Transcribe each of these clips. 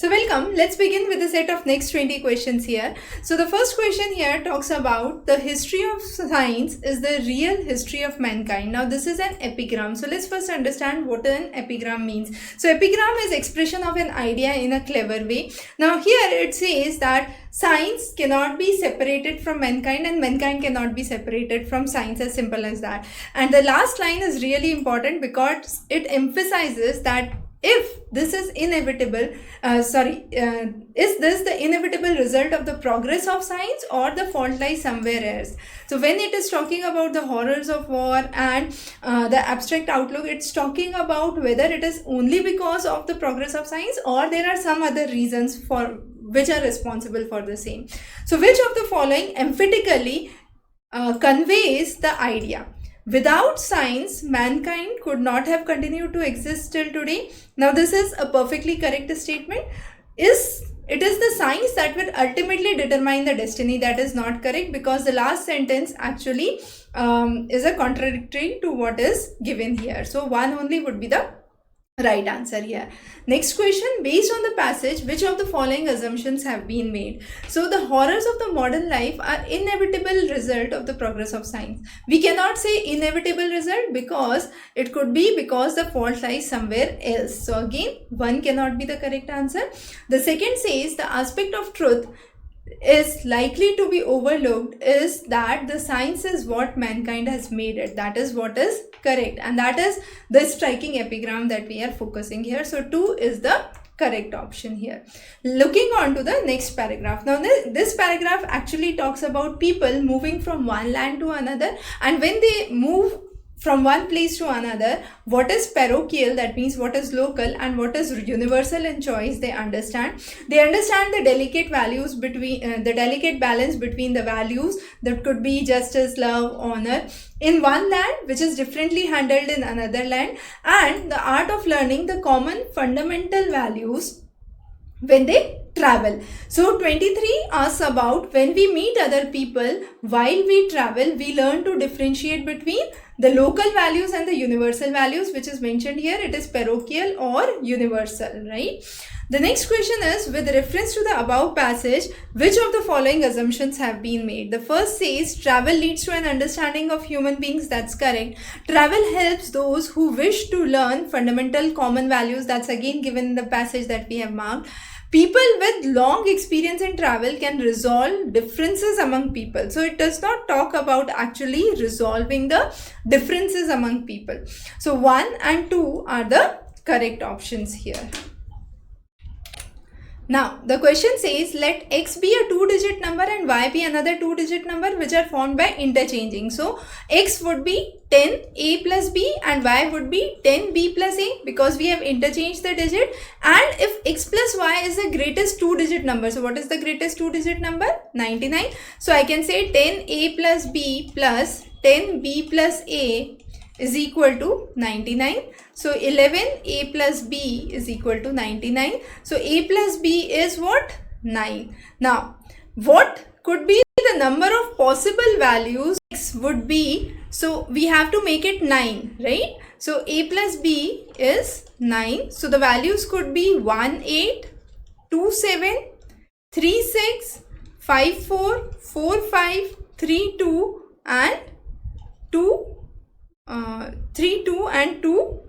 So welcome, let's begin with a set of next 20 questions here. So the first question here talks about the history of science is the real history of mankind. Now this is an epigram. So let's first understand what an epigram means. So epigram is expression of an idea in a clever way. Now here it says that science cannot be separated from mankind and mankind cannot be separated from science, as simple as that. And the last line is really important because it emphasizes that if this is inevitable, is this the inevitable result of the progress of science or the fault lies somewhere else? So when it is talking about the horrors of war and the abstract outlook, it's talking about whether it is only because of the progress of science or there are some other reasons for which are responsible for the same. So which of the following emphatically conveys the idea? Without science, mankind could not have continued to exist till today. Now, this is a perfectly correct statement. It is the science that will ultimately determine the destiny. That is not correct because the last sentence actually is a contradictory to what is given here. So, one only would be the right answer here. Next question, based on the passage, which of the following assumptions have been made? So the horrors of the modern life are inevitable result of the progress of science. We cannot say inevitable result because it could be because the fault lies somewhere else. So again, one cannot be the correct answer. The second says the aspect of truth is likely to be overlooked is that the science is what mankind has made it. That is what is correct, and that is the striking epigram that we are focusing here. So 2 is the correct option here. Looking on to the next paragraph. Now this paragraph actually talks about people moving from one land to another, and when they move from one place to another, what is parochial, that means what is local, and what is universal in choice, they understand the delicate values between the delicate balance between the values that could be justice, love, honor in one land which is differently handled in another land, and the art of learning the common fundamental values when they travel. So 23 asks about when we meet other people while we travel, we learn to differentiate between the local values and the universal values, which is mentioned here. It is parochial or universal, right? The next question is, with reference to the above passage, which of the following assumptions have been made? The first says travel leads to an understanding of human beings. That's correct. Travel helps those who wish to learn fundamental common values. That's again given in the passage that we have marked. People with long experience in travel can resolve differences among people. So it does not talk about actually resolving the differences among people. So 1 and 2 are the correct options here. Now, the question says, let x be a 2-digit number and y be another 2-digit number which are formed by interchanging. So, x would be 10a plus b and y would be 10b plus a because we have interchanged the digit. And if x plus y is the greatest 2-digit number, so what is the greatest 2-digit number? 99. So, I can say 10a plus b plus 10b plus a is equal to 99. So 11a plus b is equal to 99. So a plus b is what? 9. Now, what could be the number of possible values? X would be, so we have to make it 9, right? So a plus b is 9. So the values could be 1, 8, 2, 7, 3, 6, 5, 4, 4, 5, 3, 2 and 2. 3, 2 and 2,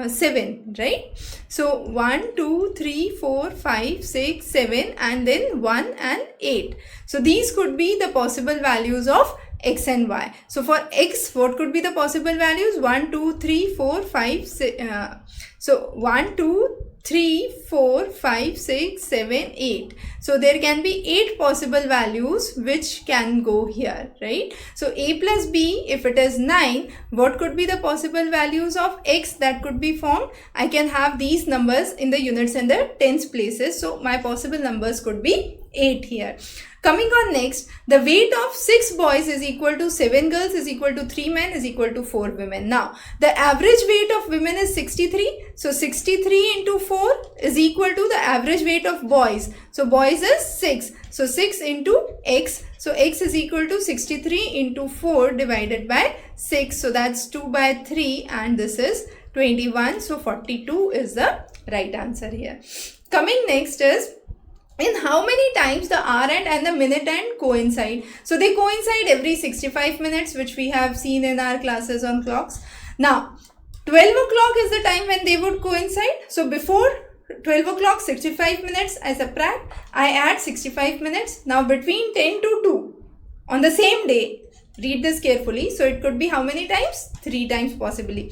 7, right? So 1, 2, 3, 4, 5, 6, 7 and then 1 and 8. So these could be the possible values of x and y. So for x, what could be the possible values? 1, 2, 3, 4, 5, 6. So 1, 2, 3, 4, 5, 6, 7, 8. So there can be 8 possible values which can go here, right? So a plus b, if it is 9, what could be the possible values of x that could be formed? I can have these numbers in the units and the tens places. So my possible numbers could be 8 here. Coming on next, the weight of 6 boys is equal to 7 girls is equal to 3 men is equal to 4 women. Now, the average weight of women is 63. So, 63 into 4 is equal to the average weight of boys. So, boys is 6. So, 6 into x. So, x is equal to 63 into 4 divided by 6. So, that's 2 by 3 and this is 21. So, 42 is the right answer here. coming next is, in how many times the hour end and the minute end coincide? So they coincide every 65 minutes, which we have seen in our classes on clocks. Now, 12 o'clock is the time when they would coincide. So before 12 o'clock, 65 minutes, I subtract, I add 65 minutes. Now between 10 to 2 on the same day, read this carefully. So it could be how many times? 3 times possibly.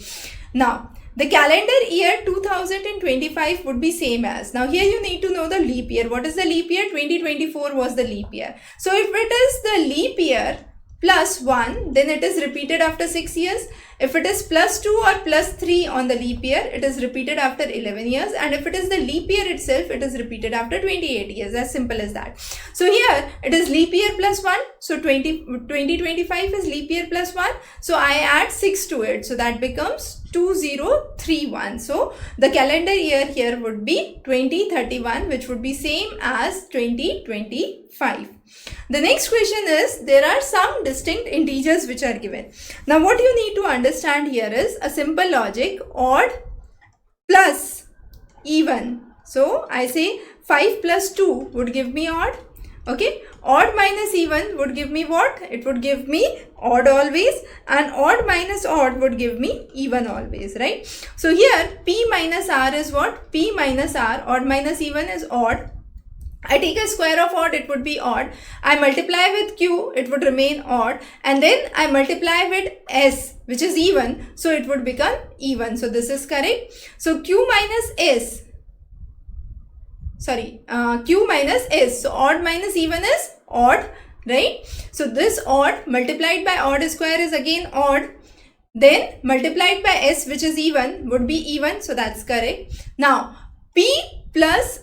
Now, the calendar year 2025 would be same as. Now here you need to know the leap year. What is the leap year? 2024 was the leap year. So if it is the leap year plus 1, then it is repeated after 6 years. If it is plus 2 or plus 3 on the leap year, it is repeated after 11 years. And if it is the leap year itself, it is repeated after 28 years. As simple as that. So here it is leap year plus 1. So 2025 is leap year plus 1. So I add 6 to it. So that becomes 2031. So the calendar year here would be 2031, which would be same as 2025. The next question is, there are some distinct integers which are given. Now what you need to understand here is a simple logic: odd plus even. So I say 5 plus 2 would give me odd. Okay, odd minus even would give me what? It would give me odd always, and odd minus odd would give me even always, right? So here P minus R is what? P minus R, odd minus even is odd. I take a square of odd, it would be odd. I multiply with Q, it would remain odd. And then I multiply with S, which is even. So it would become even. So this is correct. So Q minus S. Q minus S. So odd minus even is odd, right? So this odd multiplied by odd square is again odd. Then multiplied by S, which is even, would be even. So that's correct. Now Q plus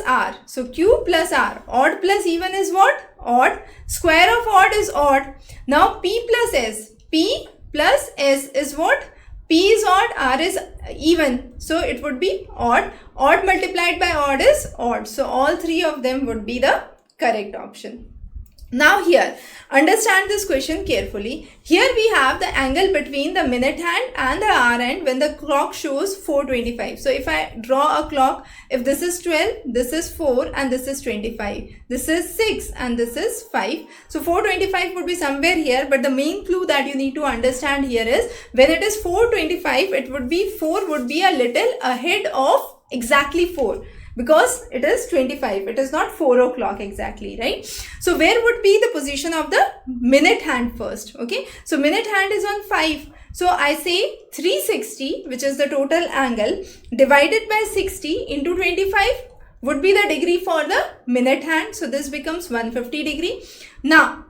R. So Q plus R, odd plus even is what? Odd. Square of odd is odd. Now P plus S. P plus S is what? P is odd, R is even. So it would be odd. Odd multiplied by odd is odd. So all three of them would be the correct option. Now here, understand this question carefully. Here we have the angle between the minute hand and the hour hand when the clock shows 4:25. So if I draw a clock, if this is 12, this is 4 and this is 25. This is 6 and this is 5. So 4:25 would be somewhere here, but the main clue that you need to understand here is when it is 4:25, it would be 4 would be a little ahead of exactly 4. Because it is 25, it is not 4 o'clock exactly, right? So where would be the position of the minute hand first? Okay, so minute hand is on 5. So I say 360, which is the total angle, divided by 60 into 25 would be the degree for the minute hand. So this becomes 150 degree. Now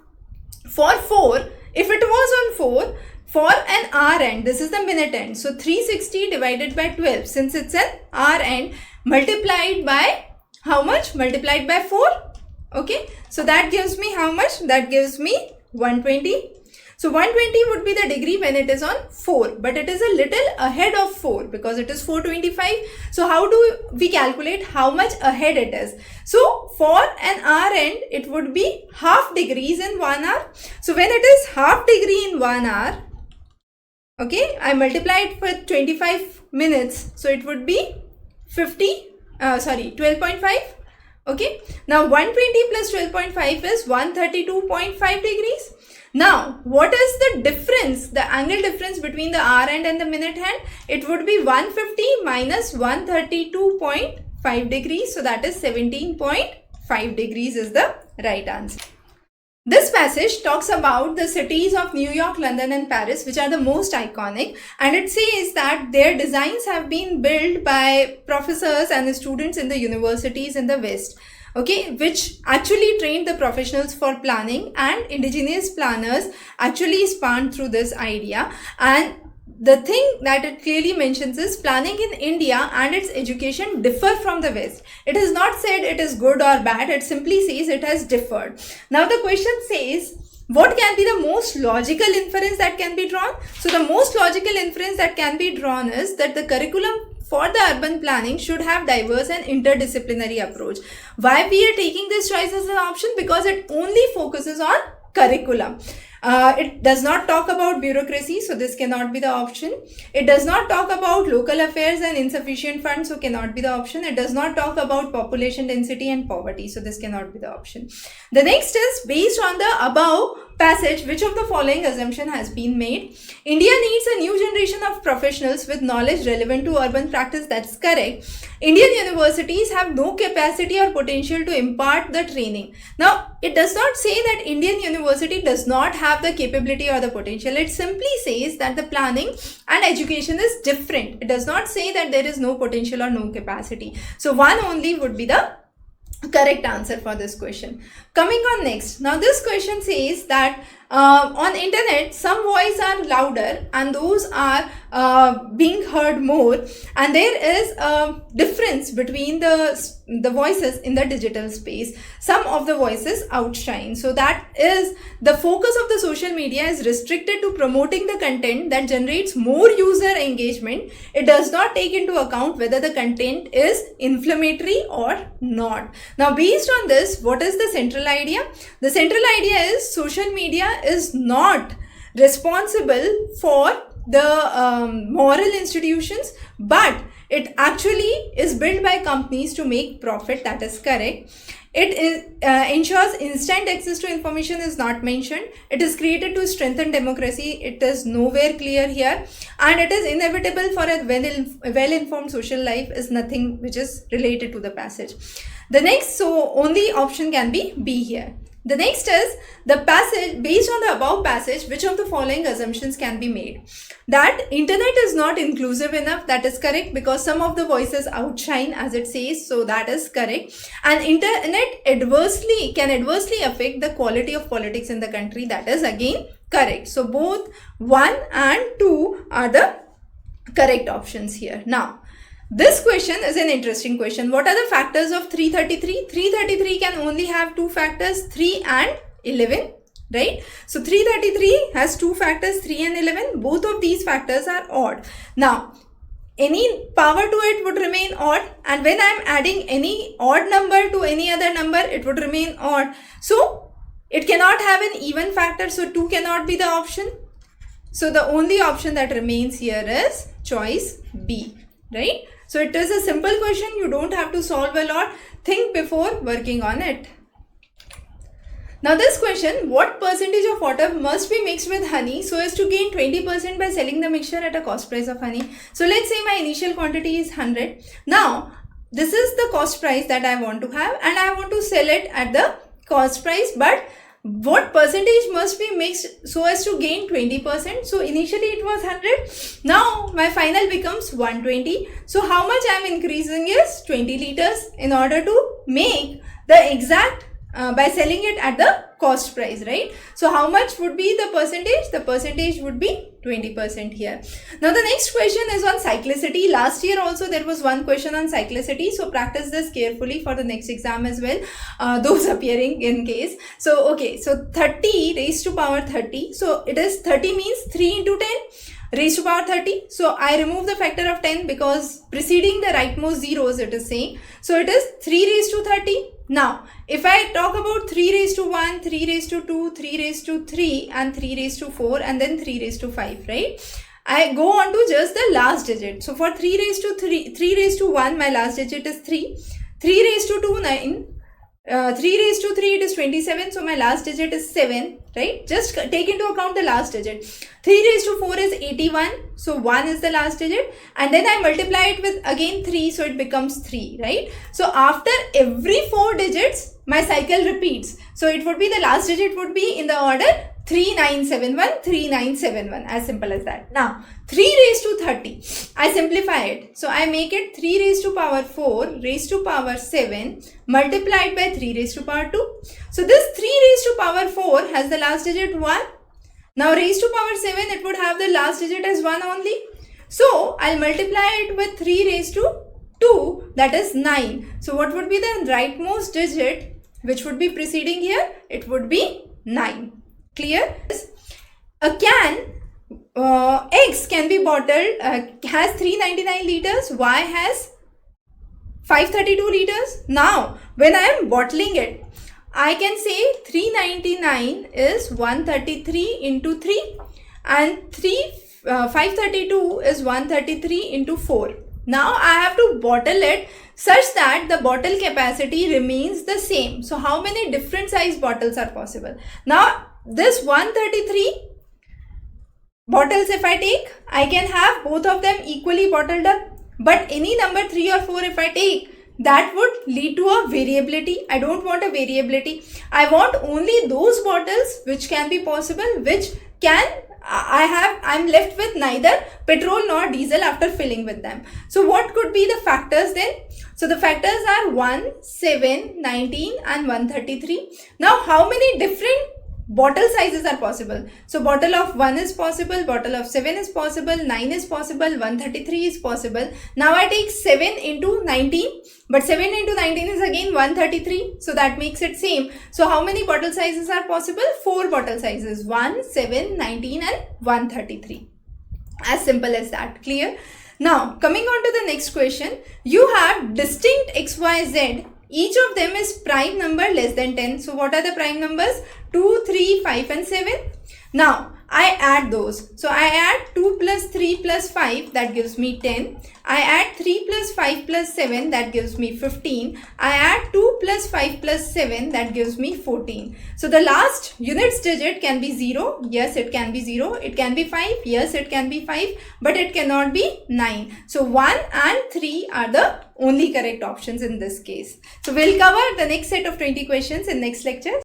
for 4, if it was on 4, for an hour end, this is the minute end. So 360 divided by 12, since it's an hour end, multiplied by how much? Multiplied by 4. Okay, so that gives me how much? That gives me 120. So 120 would be the degree when it is on 4, but it is a little ahead of 4 because it is 425. So how do we calculate how much ahead it is? So for an hour end, it would be half degrees in 1 hour. So when it is half degree in 1 hour, okay, I multiply it with 25 minutes. So it would be 12.5. Okay, now 120 plus 12.5 is 132.5 degrees. Now what is the difference, the angle difference between the hour hand and the minute hand? It would be 150 minus 132.5 degrees. So that is 17.5 degrees is the right answer. This passage talks about the cities of New York, London and Paris, which are the most iconic, and it says that their designs have been built by professors and students in the universities in the West, okay, which actually trained the professionals for planning, and indigenous planners actually spun through this idea. And the thing that it clearly mentions is planning in India and its education differ from the West. It is not said it is good or bad, it simply says it has differed. Now the question says, what can be the most logical inference that can be drawn? So the most logical inference that can be drawn is that the curriculum for the urban planning should have diverse and interdisciplinary approach. Why we are taking this choice as an option? Because it only focuses on curriculum. It does not talk about bureaucracy, so this cannot be the option. It does not talk about local affairs and insufficient funds, so cannot be the option. It does not talk about population density and poverty, so this cannot be the option. The next is, based on the above passage, which of the following assumption has been made? India needs a new generation of professionals with knowledge relevant to urban practice. That's correct. Indian universities have no capacity or potential to impart the training. Now, it does not say that Indian university does not have the capability or the potential. It simply says that the planning and education is different. It does not say that there is no potential or no capacity. So one only would be the correct answer for this question. Coming on next. Now this question says that on internet some voices are louder and those are being heard more, and there is a difference between the voices in the digital space. Some of the voices outshine. So that is, the focus of the social media is restricted to promoting the content that generates more user engagement. It does not take into account whether the content is inflammatory or not. Now based on this, what is the central idea? The central idea is social media is not responsible for the moral institutions, but it actually is built by companies to make profit. That is correct. It is, ensures instant access to information is not mentioned. It is created to strengthen democracy. It is nowhere clear here. And it is inevitable for a well-informed social life is nothing which is related to the passage. The next, so only option can be B here. The next is the passage, based on the above passage, which of the following assumptions can be made? That internet is not inclusive enough. That is correct, because some of the voices outshine, as it says, so that is correct. And internet can adversely affect the quality of politics in the country. That is again correct. So both 1 and 2 are the correct options here. Now, this question is an interesting question. What are the factors of 333? 333 can only have 2 factors, 3 and 11, right? So 333 has 2 factors, 3 and 11. Both of these factors are odd. Now, any power to it would remain odd, and when I am adding any odd number to any other number, it would remain odd. So it cannot have an even factor, so 2 cannot be the option. So the only option that remains here is choice B, right? So it is a simple question. You don't have to solve a lot. Think before working on it. Now this question, what percentage of water must be mixed with honey so as to gain 20% by selling the mixture at a cost price of honey? So let's say my initial quantity is 100. Now this is the cost price that I want to have, and I want to sell it at the cost price, but what percentage must be mixed so as to gain 20%? So initially it was 100. Now my final becomes 120. So how much I am increasing is 20 liters in order to make the exact by selling it at the cost price, right? So how much would be the percentage? The percentage would be 20% here. Now the next question is on cyclicity. Last year also there was one question on cyclicity, so practice this carefully for the next exam as well, those appearing in case. So okay, so 30 raised to power 30, so it is 30 means 3 into 10 raised to power 30. So I remove the factor of 10 because preceding the rightmost zeros it is saying. So it is 3 raised to 30. Now, if I talk about 3 raised to 1, 3 raised to 2, 3 raised to 3 and 3 raised to 4 and then 3 raised to 5, right? I go on to just the last digit. So for 3 raised to 3 raised to 1, my last digit is 3. 3 raised to 2, 9. 3 raised to 3, it is 27. So my last digit is 7, right? Just take into account the last digit. 3 raised to 4 is 81. So 1 is the last digit. And then I multiply it with again 3. So it becomes 3, right? So after every 4 digits, my cycle repeats. So it would be the last digit would be in the order 3971, 3971, as simple as that. Now 3 raised to 30, I simplify it. So I make it 3 raised to power 4 raised to power 7 multiplied by 3 raised to power 2. So this 3 raised to power 4 has the last digit 1. Now raised to power 7, it would have the last digit as 1 only. So I'll multiply it with 3 raised to 2, that is 9. So what would be the rightmost digit which would be preceding here? It would be 9. Clear? A can, X can be bottled, has 399 liters, Y has 532 liters. Now, when I am bottling it, I can say 399 is 133 into 3 and 532 is 133 into 4. Now I have to bottle it such that the bottle capacity remains the same. So how many different size bottles are possible? Now this 133 bottles if I take, I can have both of them equally bottled up. But any number 3 or 4 if I take, that would lead to a variability. I don't want a variability. I want only those bottles which can be possible, which can I'm left with neither petrol nor diesel after filling with them. So what could be the factors then? So the factors are 1, 7, 19 and 133. Now how many different bottle sizes are possible? So bottle of 1 is possible, bottle of 7 is possible, 9 is possible, 133 is possible. Now I take 7 into 19, but 7 into 19 is again 133, so that makes it same. So how many bottle sizes are possible? 4 bottle sizes, 1, 7, 19 and 133. As simple as that. Clear? Now coming on to the next question, you have distinct XYZ. Each of them is prime number less than 10. So what are the prime numbers? 2, 3, 5 and 7. Now I add those. So I add 2 plus 3 plus 5, that gives me 10. I add 3 plus 5 plus 7, that gives me 15. I add 2 plus 5 plus 7, that gives me 14. So the last units digit can be 0. Yes, it can be 0. It can be 5. Yes, it can be 5. But it cannot be 9. So 1 and 3 are the only correct options in this case. So we'll cover the next set of 20 questions in next lecture.